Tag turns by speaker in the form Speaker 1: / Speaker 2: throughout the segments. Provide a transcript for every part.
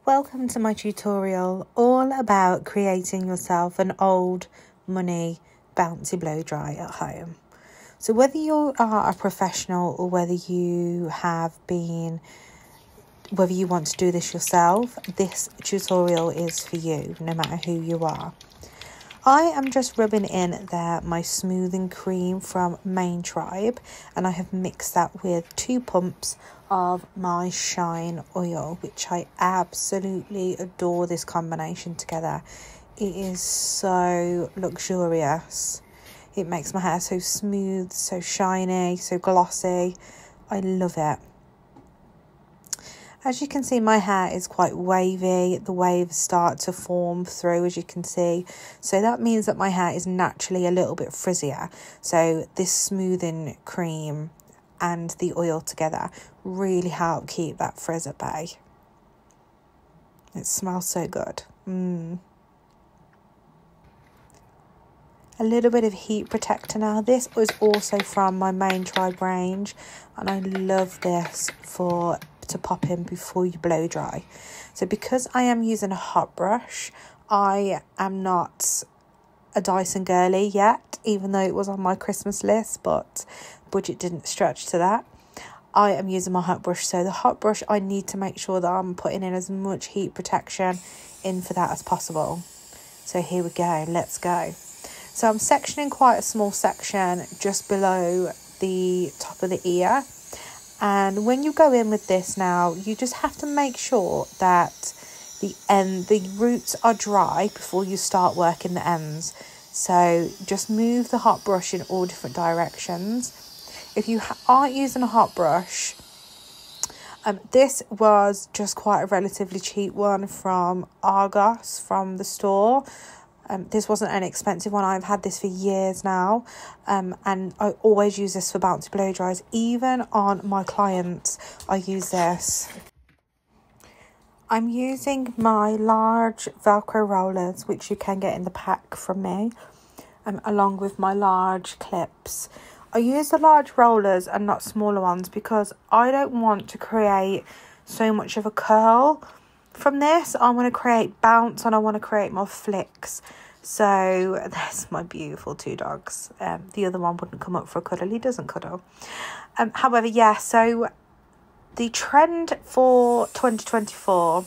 Speaker 1: Welcome to my tutorial all about creating yourself an old money bouncy blow dry at home. So whether you are a professional or whether you want to do this yourself, this tutorial is for you, no matter who you are. I am just rubbing in there my smoothing cream from Main Tribe, and I have mixed that with 2 pumps of my Shine oil, which I absolutely adore this combination together. It is so luxurious. It makes my hair so smooth, so shiny, so glossy. I love it. As you can see, my hair is quite wavy. The waves start to form through, as you can see. So that means that my hair is naturally a little bit frizzier. So this smoothing cream and the oil together really help keep that frizz at bay. It smells so good. A little bit of heat protector now. This was also from my Main Tribe range, and I love this to pop in before you blow dry. So because I am using a hot brush, I am not a Dyson girly yet, even though it was on my Christmas list, but budget didn't stretch to that. I am using my hot brush. So the hot brush, I need to make sure that I'm putting in as much heat protection in for that as possible. So here we go, let's go. So I'm sectioning quite a small section just below the top of the ear. And when you go in with this now, you just have to make sure that the roots are dry before you start working the ends. So just move the hot brush in all different directions. If you aren't using a hot brush, this was just quite a relatively cheap one from Argos from the store. This wasn't an expensive one. I've had this for years now, and I always use this for bouncy blow dries. Even on my clients, I use this. I'm using my large Velcro rollers, which you can get in the pack from me, along with my large clips. I use the large rollers and not smaller ones because I don't want to create so much of a curl. From this, I want to create bounce and I want to create more flicks. So there's my beautiful 2 dogs. The other one wouldn't come up for a cuddle. He doesn't cuddle. However, yeah, so the trend for 2024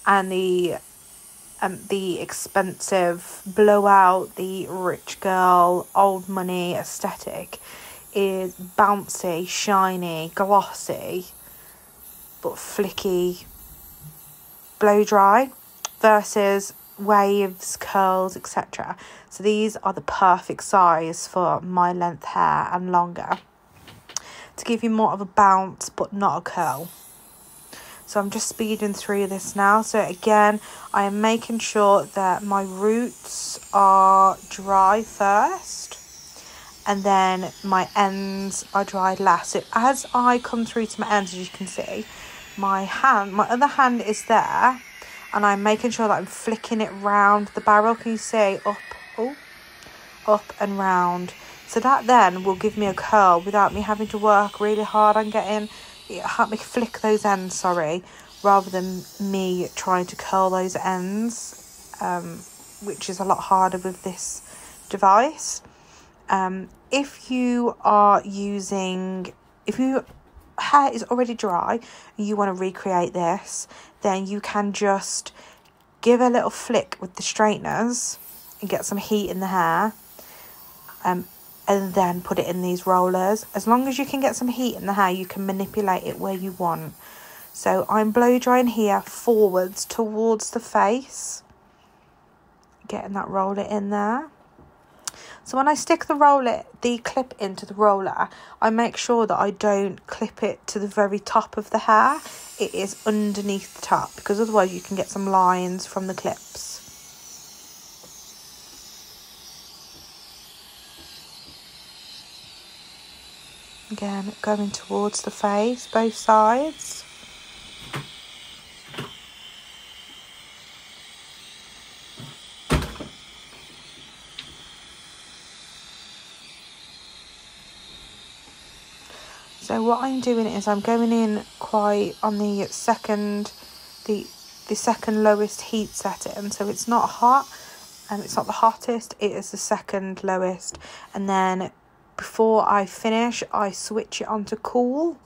Speaker 1: and the expensive blowout, the rich girl, old money aesthetic is bouncy, shiny, glossy, but flicky blow dry versus waves, curls, etc. So these are the perfect size for my length hair and longer, to give you more of a bounce but not a curl. So I'm just speeding through this now. So again, I am making sure that my roots are dry first, and then my ends are dried last. So as I come through to my ends, as you can see, my other hand is there, and I'm making sure that I'm flicking it round the barrel. Can you see? Up and round. So that then will give me a curl without me having to work really hard on help me flick those ends, rather than me trying to curl those ends, which is a lot harder with this device. If your hair is already dry and you want to recreate this, then you can just give a little flick with the straighteners and get some heat in the hair, and then put it in these rollers. As long as you can get some heat in the hair, you can manipulate it where you want. So I'm blow drying here forwards towards the face, getting that roller in there. So when I stick the clip into the roller, I make sure that I don't clip it to the very top of the hair. It is underneath the top, because otherwise you can get some lines from the clips. Again, going towards the face, both sides. So what I'm doing is I'm going in quite on the the second lowest heat setting, so it's not hot and it's not the hottest, it is the second lowest. And then before I finish, I switch it on to cool.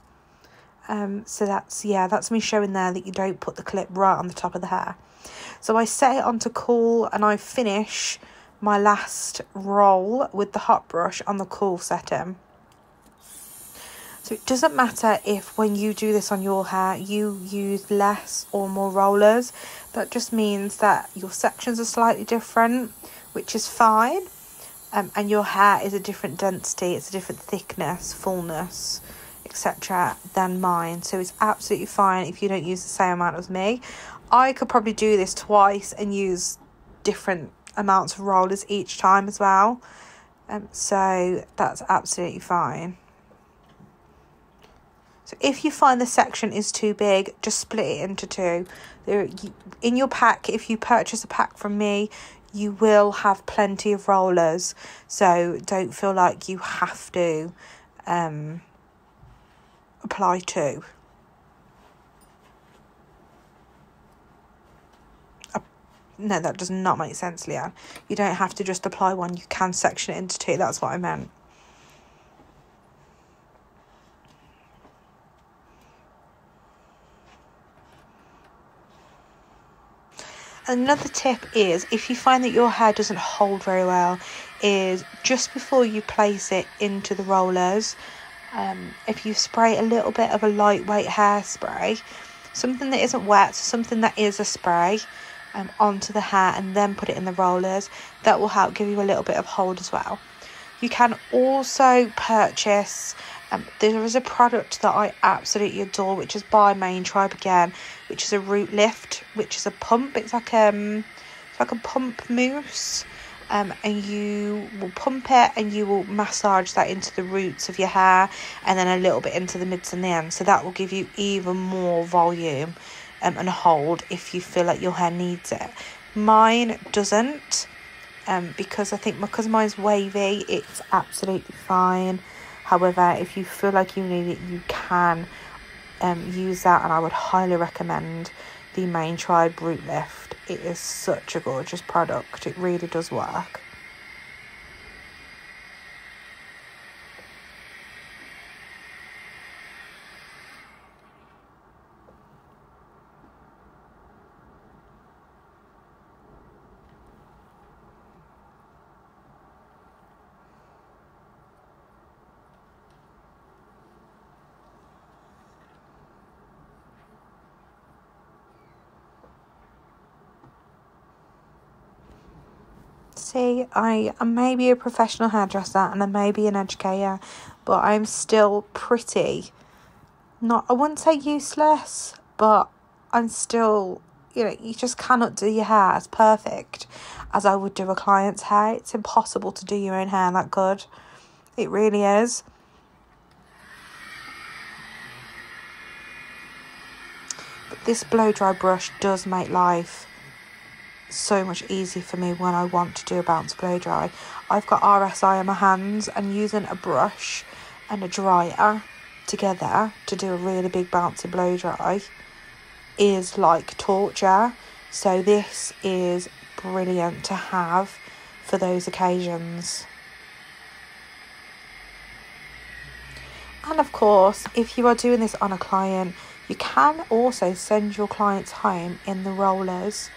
Speaker 1: So that's me showing there that you don't put the clip right on the top of the hair. So I set it onto cool and I finish my last roll with the hot brush on the cool setting. So it doesn't matter if when you do this on your hair you use less or more rollers. That just means that your sections are slightly different, which is fine. And your hair is a different density, it's a different thickness, fullness, etc. than mine. So it's absolutely fine if you don't use the same amount as me. I could probably do this twice and use different amounts of rollers each time as well. So that's absolutely fine. So if you find the section is too big, just split it into two. In your pack, if you purchase a pack from me, you will have plenty of rollers. So don't feel like you have to apply two. No, that does not make sense, Leanne. You don't have to just apply one. You can section it into two. That's what I meant. Another tip is, if you find that your hair doesn't hold very well, is just before you place it into the rollers, if you spray a little bit of a lightweight hairspray, something that isn't wet, something that is a spray, onto the hair and then put it in the rollers, that will help give you a little bit of hold as well. You can also purchase, there is a product that I absolutely adore, which is by Main Tribe again, which is a root lift, which is a pump. It's like a pump mousse, and you will pump it and you will massage that into the roots of your hair and then a little bit into the mids and the ends. So that will give you even more volume and hold if you feel like your hair needs it. Mine doesn't. Because mine's wavy, it's absolutely fine. However, if you feel like you need it, you can use that, and I would highly recommend the Main Tribe Root Lift. It is such a gorgeous product. It really does work. See, I may be a professional hairdresser and I may be an educator, but I'm still pretty, I wouldn't say useless, but I'm still, you just cannot do your hair as perfect as I would do a client's hair. It's impossible to do your own hair that good. It really is. But this blow dry brush does make life so much easier for me when I want to do a bounce blow dry. I've got RSI on my hands, and using a brush and a dryer together to do a really big bouncy blow dry is like torture. So this is brilliant to have for those occasions. And of course, if you are doing this on a client, you can also send your clients home in the rollers,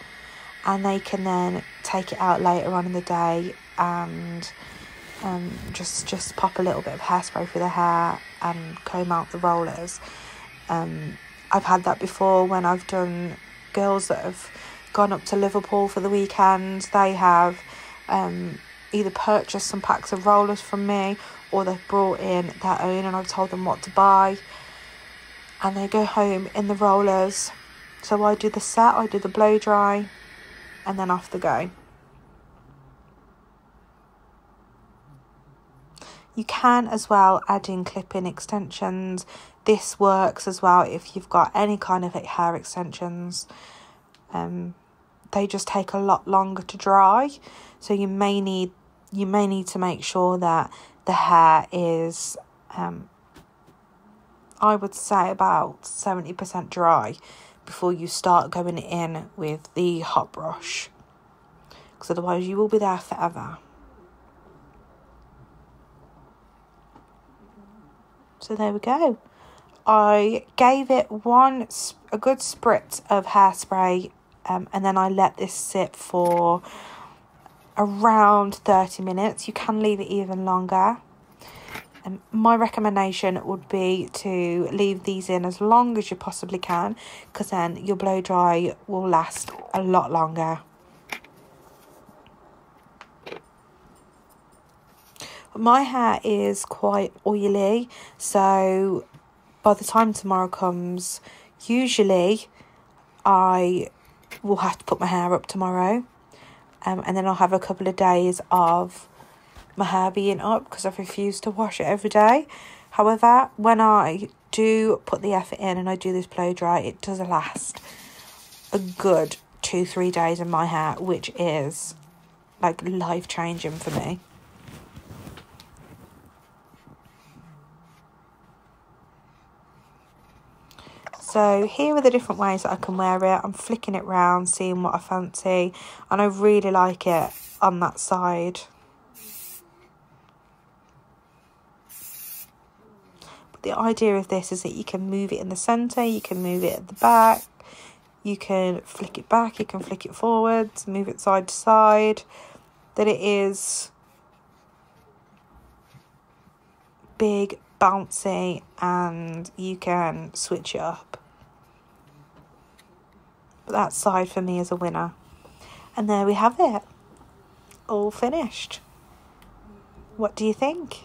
Speaker 1: and they can then take it out later on in the day and just pop a little bit of hairspray through the hair and comb out the rollers. I've had that before when I've done girls that have gone up to Liverpool for the weekend. They have either purchased some packs of rollers from me, or they've brought in their own and I've told them what to buy, and they go home in the rollers. So I do the set, I do the blow dry, and then off they go. You can as well add in clip-in extensions. This works as well if you've got any kind of hair extensions. They just take a lot longer to dry, so you may need to make sure that the hair is I would say about 70% dry before you start going in with the hot brush, because otherwise you will be there forever. So there we go. I gave it a good spritz of hairspray, and then I let this sit for around 30 minutes. You can leave it even longer. My recommendation would be to leave these in as long as you possibly can, because then your blow dry will last a lot longer. My hair is quite oily, so by the time tomorrow comes, usually I will have to put my hair up tomorrow, and then I'll have a couple of days of my hair being up because I've refused to wash it every day. However, when I do put the effort in and I do this blow dry, it does last a good 2-3 days in my hair, which is like life changing for me. So here are the different ways that I can wear it. I'm flicking it round, seeing what I fancy, and I really like it on that side. But the idea of this is that you can move it in the centre, you can move it at the back, you can flick it back, you can flick it forwards, move it side to side, that it is big, bouncy, and you can switch it up. But that side for me is a winner. And there we have it, all finished. What do you think?